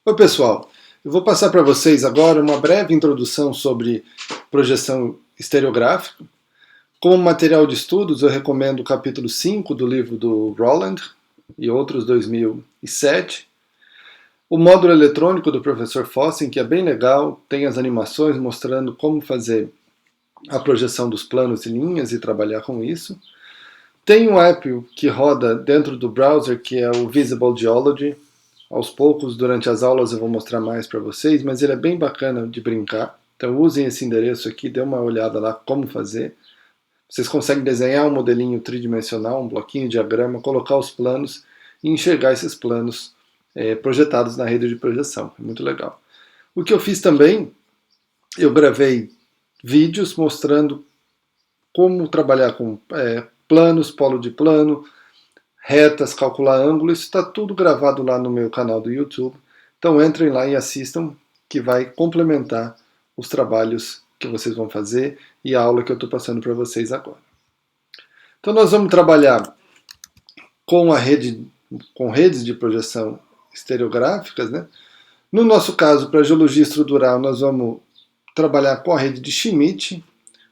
Oi pessoal, eu vou passar para vocês agora uma breve introdução sobre projeção estereográfica. Como material de estudos eu recomendo o capítulo 5 do livro do Roland e outros 2007. O módulo eletrônico do professor Fossen, que é bem legal, tem as animações mostrando como fazer a projeção dos planos e linhas e trabalhar com isso. Tem um app que roda dentro do browser que é o Visible Geology. Aos poucos, durante as aulas, eu vou mostrar mais para vocês, mas ele é bem bacana de brincar. Então usem esse endereço aqui, dê uma olhada lá como fazer. Vocês conseguem desenhar um modelinho tridimensional, um bloquinho de diagrama, colocar os planos e enxergar esses planos projetados na rede de projeção. É muito legal. O que eu fiz também, eu gravei vídeos mostrando como trabalhar com planos, polo de plano, retas, calcular ângulo, isso está tudo gravado lá no meu canal do YouTube. Então entrem lá e assistam, que vai complementar os trabalhos que vocês vão fazer e a aula que eu estou passando para vocês agora. Então nós vamos trabalhar com redes de projeção estereográficas, né? No nosso caso, para geologia estrutural, nós vamos trabalhar com a rede de Schmidt.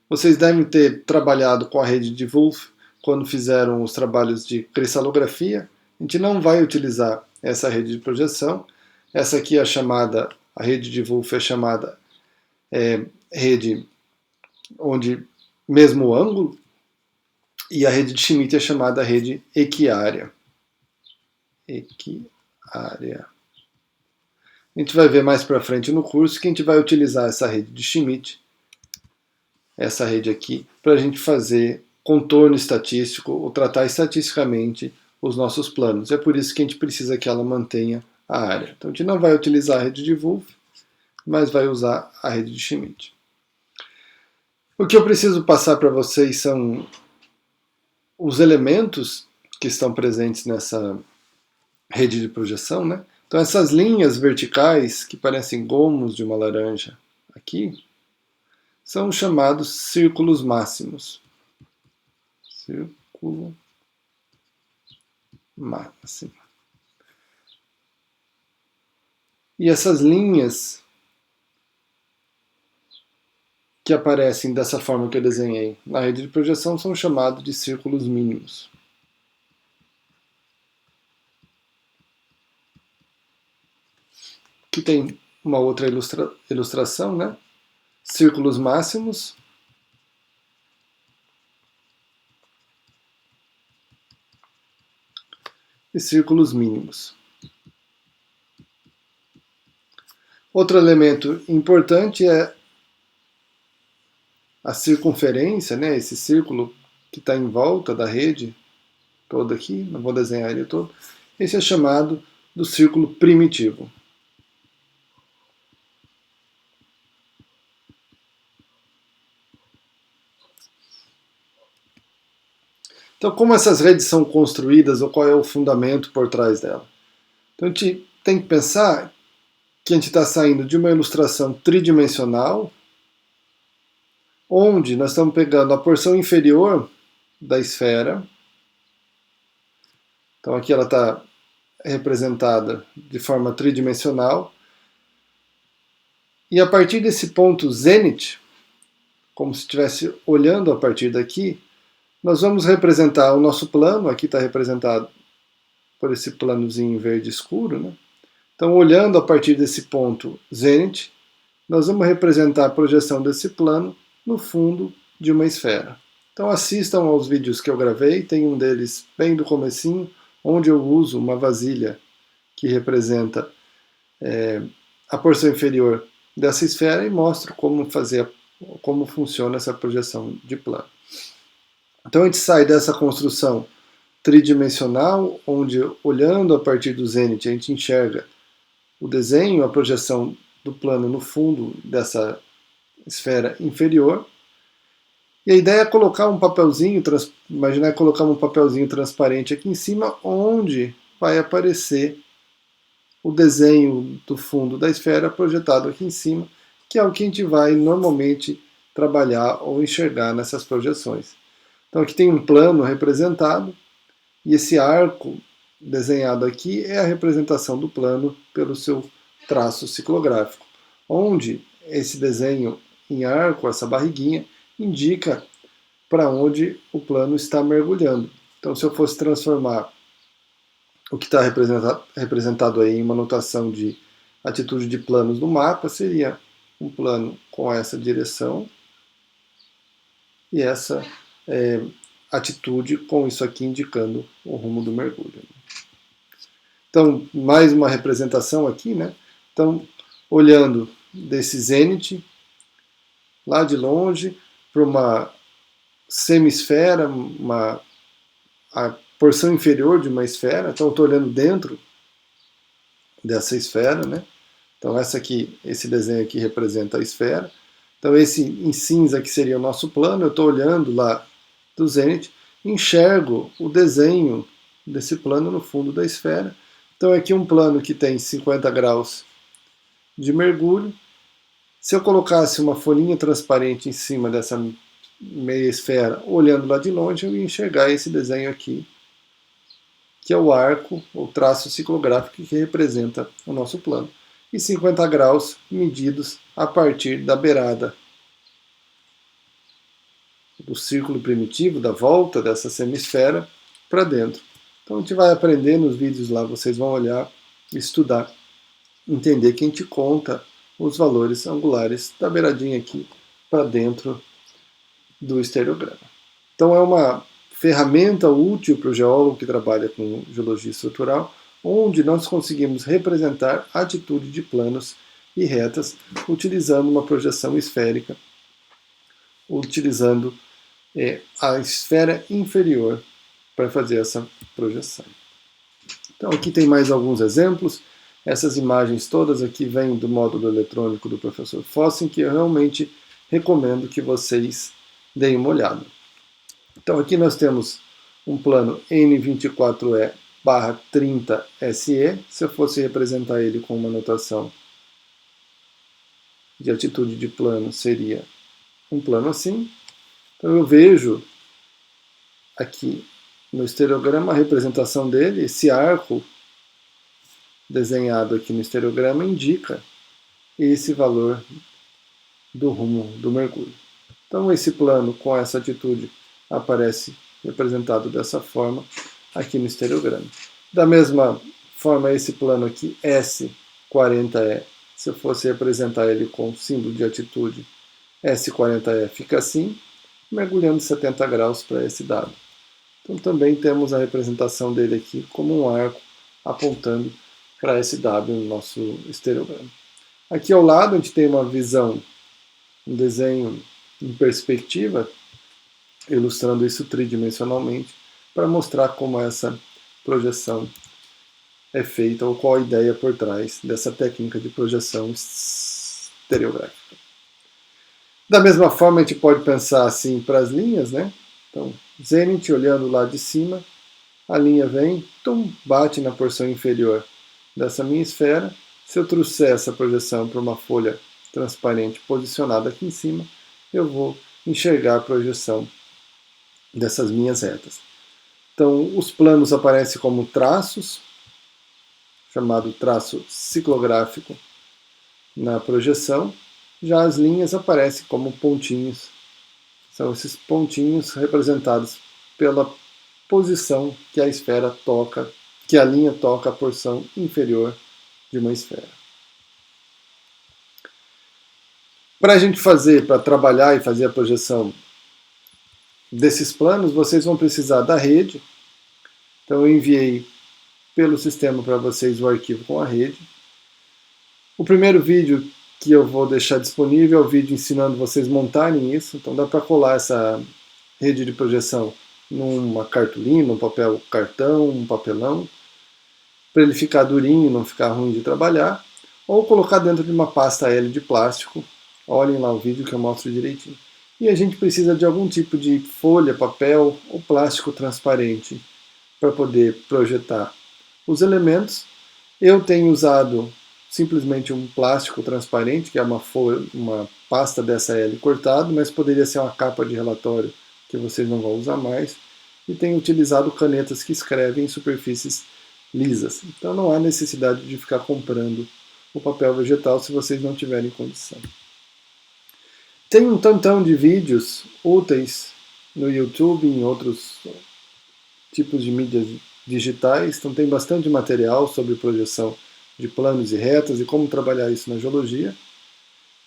Vocês devem ter trabalhado com a rede de Wolff quando fizeram os trabalhos de cristalografia. A gente não vai utilizar essa rede de projeção. Essa aqui é a rede de Wolff é chamada rede onde mesmo o ângulo, e a rede de Schmidt é chamada rede equiárea. Equiárea. A gente vai ver mais para frente no curso que a gente vai utilizar essa rede de Schmidt, essa rede aqui, para a gente fazer contorno estatístico ou tratar estatisticamente os nossos planos. É por isso que a gente precisa que ela mantenha a área. Então a gente não vai utilizar a rede de Wolff, mas vai usar a rede de Schmidt. O que eu preciso passar para vocês são os elementos que estão presentes nessa rede de projeção, né? Então essas linhas verticais que parecem gomos de uma laranja aqui são chamados círculos máximos. Círculo máximo. E essas linhas que aparecem dessa forma que eu desenhei na rede de projeção são chamados de círculos mínimos. Aqui tem uma outra ilustração, né? Círculos máximos. E círculos mínimos. Outro elemento importante é a circunferência, né? Esse círculo que está em volta da rede toda aqui, não vou desenhar ele todo. Esse é chamado do círculo primitivo. Então, como essas redes são construídas ou qual é o fundamento por trás dela? Então, a gente tem que pensar que a gente está saindo de uma ilustração tridimensional, onde nós estamos pegando a porção inferior da esfera. Então, aqui ela está representada de forma tridimensional. E a partir desse ponto zênite, como se estivesse olhando a partir daqui, nós vamos representar o nosso plano. Aqui está representado por esse planozinho verde escuro, né? Então, olhando a partir desse ponto zênite, nós vamos representar a projeção desse plano no fundo de uma esfera. Então, assistam aos vídeos que eu gravei, tem um deles bem do comecinho, onde eu uso uma vasilha que representa a porção inferior dessa esfera e mostro como funciona essa projeção de plano. Então, a gente sai dessa construção tridimensional, onde, olhando a partir do zênite, a gente enxerga o desenho, a projeção do plano no fundo dessa esfera inferior. E a ideia é colocar um papelzinho, imaginar colocar um papelzinho transparente aqui em cima, onde vai aparecer o desenho do fundo da esfera projetado aqui em cima, que é o que a gente vai normalmente trabalhar ou enxergar nessas projeções. Então aqui tem um plano representado, e esse arco desenhado aqui é a representação do plano pelo seu traço ciclográfico, onde esse desenho em arco, essa barriguinha, indica para onde o plano está mergulhando. Então, se eu fosse transformar o que está representado aí em uma notação de atitude de planos no mapa, seria um plano com essa direção e essa atitude com isso aqui indicando o rumo do mergulho. Então, mais uma representação aqui, né? Então, olhando desse zênite, lá de longe, para uma semisfera, a porção inferior de uma esfera, então eu estou olhando dentro dessa esfera, né? Então esse desenho aqui representa a esfera. Então esse em cinza que seria o nosso plano, eu estou olhando lá do zênite, enxergo o desenho desse plano no fundo da esfera. Então aqui um plano que tem 50 graus de mergulho. Se eu colocasse uma folhinha transparente em cima dessa meia esfera, olhando lá de longe, eu ia enxergar esse desenho aqui, que é o arco, o traço ciclográfico que representa o nosso plano. E 50 graus medidos a partir da beirada do círculo primitivo, da volta dessa semisfera, para dentro. Então a gente vai aprender nos vídeos lá, vocês vão olhar, estudar, entender que a gente conta os valores angulares da beiradinha aqui para dentro do estereograma. Então é uma ferramenta útil para o geólogo que trabalha com geologia estrutural, onde nós conseguimos representar a atitude de planos e retas utilizando uma projeção esférica, utilizando a esfera inferior para fazer essa projeção. Então aqui tem mais alguns exemplos. Essas imagens todas aqui vêm do módulo eletrônico do professor Fossen, que eu realmente recomendo que vocês deem uma olhada. Então aqui nós temos um plano N24E/30SE. Se eu fosse representar ele com uma notação de atitude de plano, seria um plano assim. Então eu vejo aqui no estereograma a representação dele. Esse arco desenhado aqui no estereograma indica esse valor do rumo do mergulho. Então esse plano com essa atitude aparece representado dessa forma aqui no estereograma. Da mesma forma, esse plano aqui, S40E, se eu fosse representar ele com símbolo de atitude, S40E fica assim, mergulhando 70 graus para SW. Então também temos a representação dele aqui como um arco apontando para SW no nosso estereograma. Aqui ao lado a gente tem uma visão, um desenho em perspectiva, ilustrando isso tridimensionalmente, para mostrar como essa projeção é feita, ou qual a ideia por trás dessa técnica de projeção estereográfica. Da mesma forma, a gente pode pensar assim para as linhas, né? Então, zênite, olhando lá de cima, a linha vem, bate na porção inferior dessa minha esfera. Se eu trouxer essa projeção para uma folha transparente posicionada aqui em cima, eu vou enxergar a projeção dessas minhas retas. Então, os planos aparecem como traços, chamado traço ciclográfico na projeção, já as linhas aparecem como pontinhos. São esses pontinhos representados pela posição que a esfera toca, que a linha toca a porção inferior de uma esfera. Para a gente para trabalhar e fazer a projeção desses planos, vocês vão precisar da rede. Então eu enviei pelo sistema para vocês o arquivo com a rede. O primeiro vídeo que eu vou deixar disponível é o vídeo ensinando vocês montarem isso. Então dá para colar essa rede de projeção numa cartolina, um papel cartão, um papelão, para ele ficar durinho e não ficar ruim de trabalhar, ou colocar dentro de uma pasta L de plástico. Olhem lá o vídeo que eu mostro direitinho. E a gente precisa de algum tipo de folha, papel ou plástico transparente para poder projetar os elementos. Eu tenho usado simplesmente um plástico transparente, que é uma pasta dessa L cortado, mas poderia ser uma capa de relatório que vocês não vão usar mais. E tenho utilizado canetas que escrevem em superfícies lisas. Então não há necessidade de ficar comprando o papel vegetal se vocês não tiverem condição. Tem um tantão de vídeos úteis no YouTube e em outros tipos de mídias digitais, então tem bastante material sobre projeção de planos e retas e como trabalhar isso na geologia.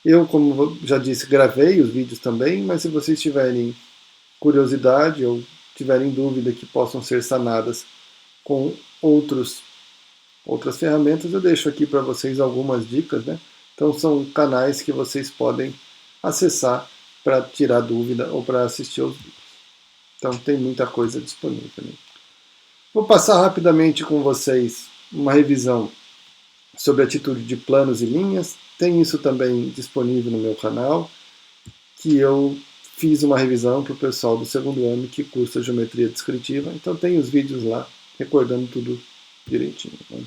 Eu, como já disse, gravei os vídeos também, mas se vocês tiverem curiosidade ou tiverem dúvida que possam ser sanadas com outras ferramentas, eu deixo aqui para vocês algumas dicas, né? Então são canais que vocês podem acessar para tirar dúvida ou para assistir aos vídeos. Então tem muita coisa disponível, né? Vou passar rapidamente com vocês uma revisão sobre a atitude de planos e linhas. Tem isso também disponível no meu canal, que eu fiz uma revisão para o pessoal do segundo ano que cursa Geometria Descritiva. Então tem os vídeos lá, recordando tudo direitinho, né?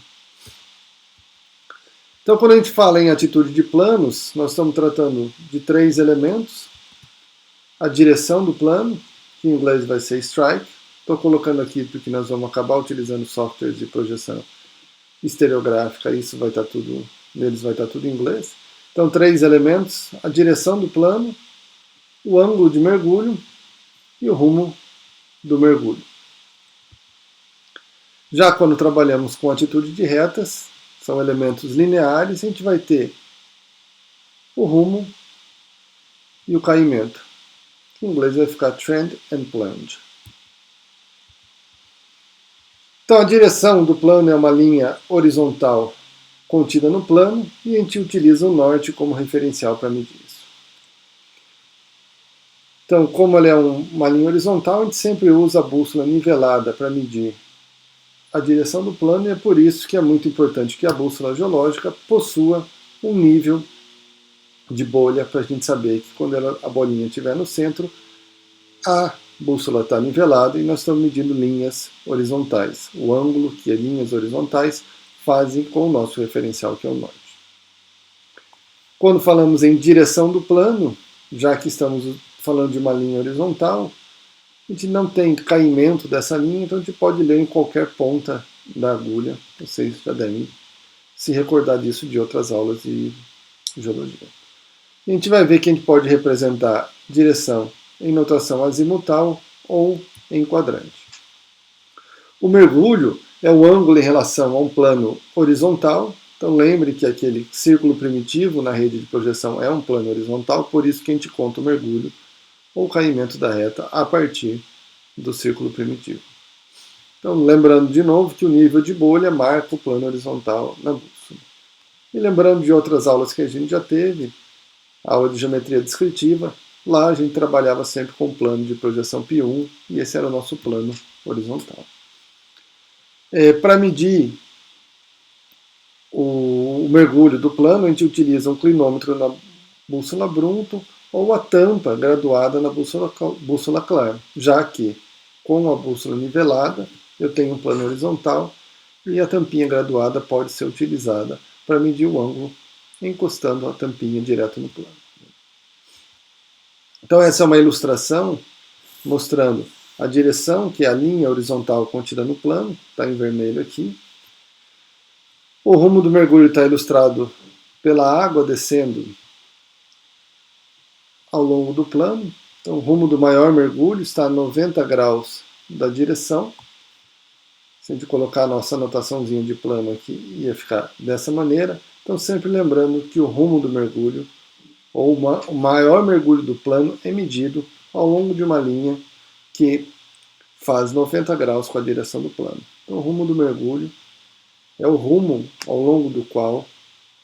Então quando a gente fala em atitude de planos, nós estamos tratando de 3 elementos. A direção do plano, que em inglês vai ser strike. Estou colocando aqui porque nós vamos acabar utilizando softwares de projeção estereográfica, isso vai estar tudo, neles vai estar tudo em inglês. Então, 3 elementos: a direção do plano, o ângulo de mergulho e o rumo do mergulho. Já quando trabalhamos com atitude de retas, são elementos lineares, a gente vai ter o rumo e o caimento. Em inglês vai ficar trend and plunge. Então a direção do plano é uma linha horizontal contida no plano e a gente utiliza o norte como referencial para medir isso. Então, como ela é uma linha horizontal, a gente sempre usa a bússola nivelada para medir a direção do plano e é por isso que é muito importante que a bússola geológica possua um nível de bolha para a gente saber que quando a bolinha estiver no centro, a bússola está nivelada e nós estamos medindo linhas horizontais. O ângulo que as linhas horizontais fazem com o nosso referencial, que é o norte. Quando falamos em direção do plano, já que estamos falando de uma linha horizontal, a gente não tem caimento dessa linha, então a gente pode ler em qualquer ponta da agulha. Vocês já devem se recordar disso de outras aulas de geologia. E a gente vai ver que a gente pode representar direção em notação azimutal ou em quadrante. O mergulho é o ângulo em relação a um plano horizontal. Então lembre que aquele círculo primitivo na rede de projeção é um plano horizontal, por isso que a gente conta o mergulho ou o caimento da reta a partir do círculo primitivo. Então lembrando de novo que o nível de bolha marca o plano horizontal na bússola. E lembrando de outras aulas que a gente já teve, a aula de geometria descritiva, lá a gente trabalhava sempre com o plano de projeção π1 e esse era o nosso plano horizontal. Para medir o mergulho do plano, a gente utiliza um clinômetro na bússola Brunton ou a tampa graduada na bússola Klein, já que com a bússola nivelada eu tenho um plano horizontal e a tampinha graduada pode ser utilizada para medir o ângulo encostando a tampinha direto no plano. Então essa é uma ilustração mostrando a direção, que é a linha horizontal contida no plano, está em vermelho aqui. O rumo do mergulho está ilustrado pela água descendo ao longo do plano. Então o rumo do maior mergulho está a 90 graus da direção. Se a gente colocar a nossa anotaçãozinha de plano aqui, ia ficar dessa maneira. Então sempre lembrando que o rumo do mergulho ou o maior mergulho do plano é medido ao longo de uma linha que faz 90 graus com a direção do plano. Então o rumo do mergulho é o rumo ao longo do qual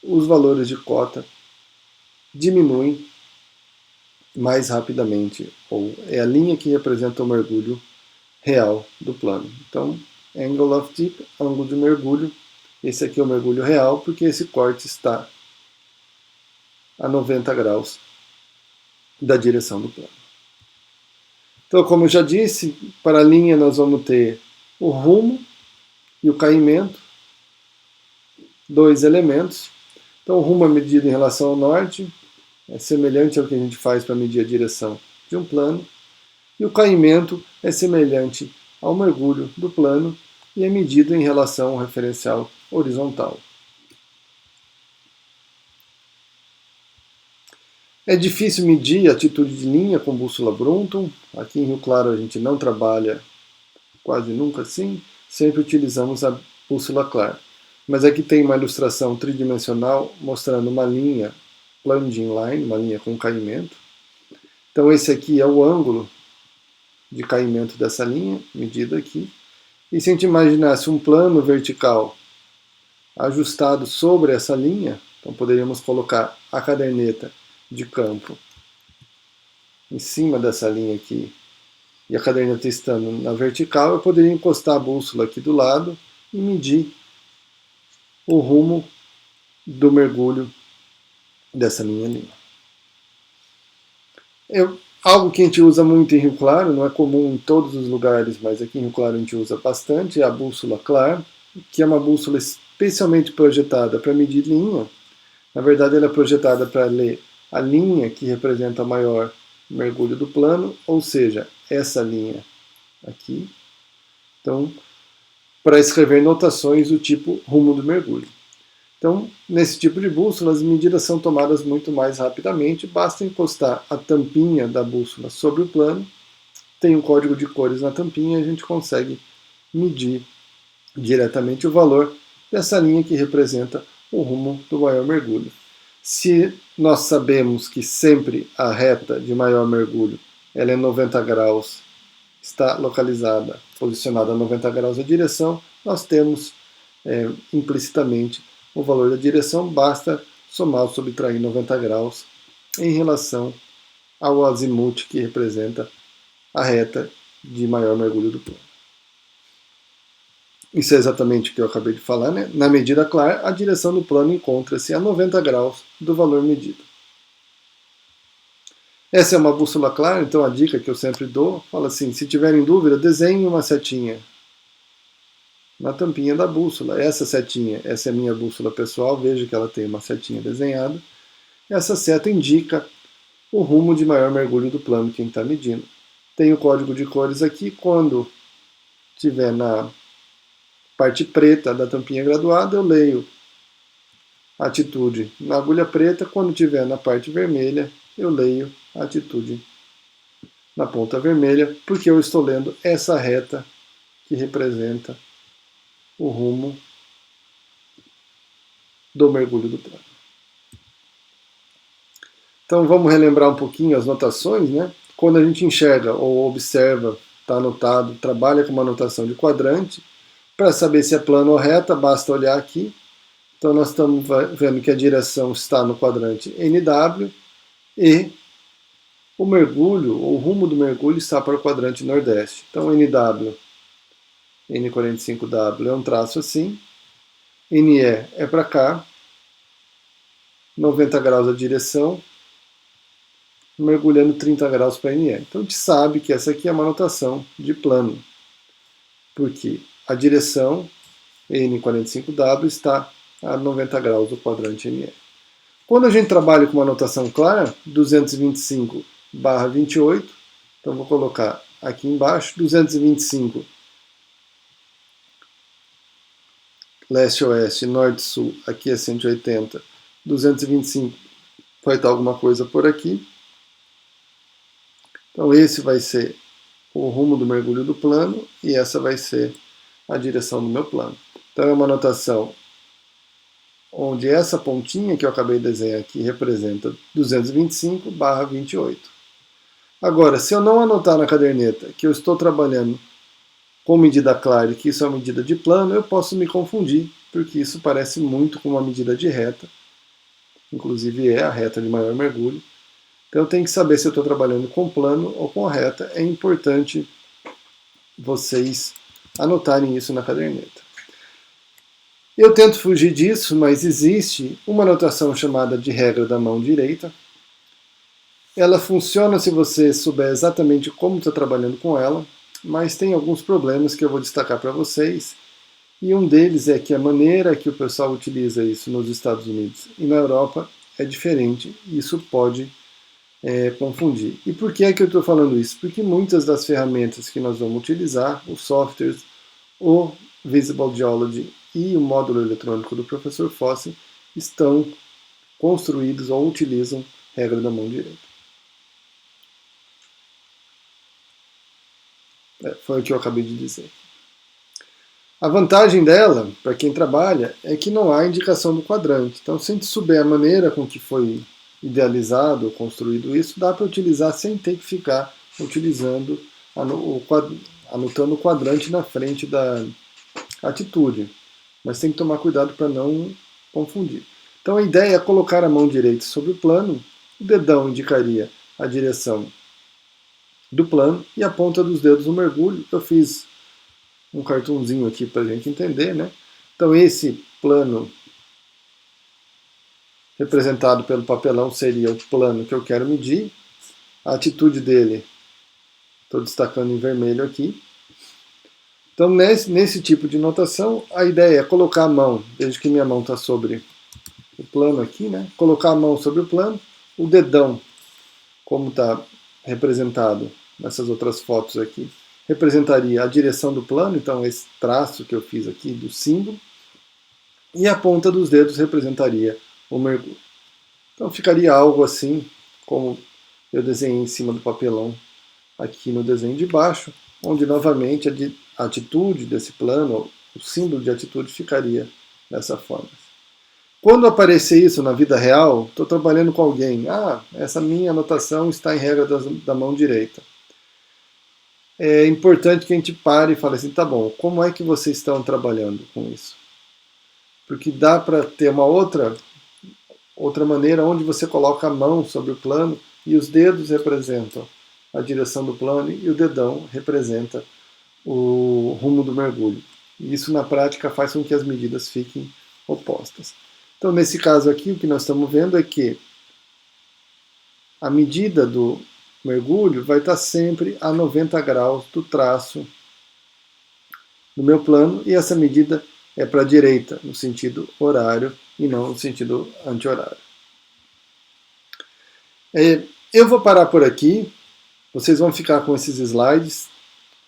os valores de cota diminuem mais rapidamente, ou é a linha que representa o mergulho real do plano. Então, angle of dip, ângulo de mergulho, esse aqui é o mergulho real, porque esse corte está a 90 graus da direção do plano. Então, como eu já disse, para a linha nós vamos ter o rumo e o caimento, 2 elementos. Então, o rumo é medido em relação ao norte, é semelhante ao que a gente faz para medir a direção de um plano, e o caimento é semelhante ao mergulho do plano e é medido em relação ao referencial horizontal. É difícil medir a atitude de linha com bússola Brunton. Aqui em Rio Claro a gente não trabalha quase nunca assim, sempre utilizamos a bússola Clar. Mas aqui tem uma ilustração tridimensional mostrando uma linha plunging line, uma linha com caimento. Então esse aqui é o ângulo de caimento dessa linha, medido aqui. E se a gente imaginasse um plano vertical ajustado sobre essa linha, então poderíamos colocar a caderneta de campo em cima dessa linha aqui, e a caderneta estando na vertical, eu poderia encostar a bússola aqui do lado e medir o rumo do mergulho dessa minha linha. Algo que a gente usa muito em Rio Claro, não é comum em todos os lugares, mas aqui em Rio Claro a gente usa bastante, é a bússola Clar, que é uma bússola especialmente projetada para medir linha. Na verdade, ela é projetada para ler a linha que representa o maior mergulho do plano, ou seja, essa linha aqui. Então, para escrever notações do tipo rumo do mergulho. Então, nesse tipo de bússola, as medidas são tomadas muito mais rapidamente, basta encostar a tampinha da bússola sobre o plano, tem um código de cores na tampinha e a gente consegue medir diretamente o valor dessa linha que representa o rumo do maior mergulho. Se nós sabemos que sempre a reta de maior mergulho ela é 90 graus, está localizada, posicionada a 90 graus da direção, nós temos implicitamente o valor da direção, basta somar ou subtrair 90 graus em relação ao azimuth que representa a reta de maior mergulho do plano. Isso é exatamente o que eu acabei de falar, né? Na medida Clar, a direção do plano encontra-se a 90 graus do valor medido. Essa é uma bússola Clar, então a dica que eu sempre dou, fala assim, se tiverem dúvida, desenhe uma setinha na tampinha da bússola. Essa setinha, essa é a minha bússola pessoal, veja que ela tem uma setinha desenhada. Essa seta indica o rumo de maior mergulho do plano que a gente está medindo. Tem o código de cores aqui, quando tiver na parte preta da tampinha graduada, eu leio a atitude na agulha preta, quando tiver na parte vermelha, eu leio a atitude na ponta vermelha, porque eu estou lendo essa reta que representa o rumo do mergulho do plano. Então vamos relembrar um pouquinho as notações, né? Quando a gente enxerga ou observa, está anotado, trabalha com uma notação de quadrante, para saber se é plano ou reta, basta olhar aqui. Então nós estamos vendo que a direção está no quadrante NW e o mergulho, o rumo do mergulho está para o quadrante nordeste. Então NW, N45W é um traço assim, NE é para cá, 90 graus a direção, mergulhando 30 graus para NE. Então a gente sabe que essa aqui é uma notação de plano, porque a direção N45W está a 90 graus do quadrante NE. Quando a gente trabalha com uma notação clara, 225/28, então vou colocar aqui embaixo, 225 leste-oeste, norte-sul, aqui é 180, 225 vai estar alguma coisa por aqui. Então esse vai ser o rumo do mergulho do plano e essa vai ser a direção do meu plano. Então é uma notação onde essa pontinha que eu acabei de desenhar aqui representa 225/28. Agora, se eu não anotar na caderneta que eu estou trabalhando com medida clara e que isso é uma medida de plano, eu posso me confundir, porque isso parece muito com uma medida de reta, inclusive é a reta de maior mergulho. Então eu tenho que saber se eu estou trabalhando com plano ou com reta. É importante vocês anotarem isso na caderneta. Eu tento fugir disso, mas existe uma notação chamada de regra da mão direita. Ela funciona se você souber exatamente como está trabalhando com ela, mas tem alguns problemas que eu vou destacar para vocês. E um deles é que a maneira que o pessoal utiliza isso nos Estados Unidos e na Europa é diferente, e isso pode confundir. E por que é que eu estou falando isso? Porque muitas das ferramentas que nós vamos utilizar, os softwares, o Visible Geology e o módulo eletrônico do professor Fossen, estão construídos ou utilizam regra da mão direita. Foi o que eu acabei de dizer. A vantagem dela, para quem trabalha, é que não há indicação do quadrante. Então, se a gente souber a maneira com que foi idealizado ou construído isso, dá para utilizar sem ter que ficar utilizando, anotando o quadrante na frente da atitude. Mas tem que tomar cuidado para não confundir. Então, a ideia é colocar a mão direita sobre o plano, o dedão indicaria a direção do plano e a ponta dos dedos no mergulho. Eu fiz um cartunzinho aqui para a gente entender, né? Então esse plano representado pelo papelão seria o plano que eu quero medir. A atitude dele, estou destacando em vermelho aqui. Então nesse tipo de notação, a ideia é colocar a mão, desde que minha mão está sobre o plano aqui, né? Colocar a mão sobre o plano, o dedão, como está representado nessas outras fotos aqui, representaria a direção do plano, então esse traço que eu fiz aqui do símbolo, e a ponta dos dedos representaria o mergulho. Então ficaria algo assim, como eu desenhei em cima do papelão aqui no desenho de baixo, onde novamente a atitude desse plano, o símbolo de atitude ficaria dessa forma. Quando aparecer isso na vida real, estou trabalhando com alguém, essa minha anotação está em regra da mão direita. É importante que a gente pare e fale assim, tá bom, como é que vocês estão trabalhando com isso? Porque dá para ter uma outra maneira onde você coloca a mão sobre o plano e os dedos representam a direção do plano e o dedão representa o rumo do mergulho. E isso na prática faz com que as medidas fiquem opostas. Então nesse caso aqui o que nós estamos vendo é que a medida do mergulho vai estar sempre a 90 graus do traço do meu plano, e essa medida é para a direita, no sentido horário, e não no sentido anti-horário. Eu vou parar por aqui, vocês vão ficar com esses slides,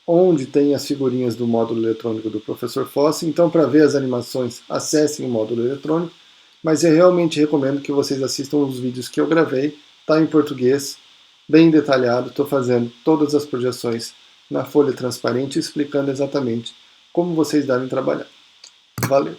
onde tem as figurinhas do módulo eletrônico do professor Fossi, então para ver as animações, acessem o módulo eletrônico, mas eu realmente recomendo que vocês assistam os vídeos que eu gravei, está em português, bem detalhado, estou fazendo todas as projeções na folha transparente, explicando exatamente como vocês devem trabalhar. Valeu!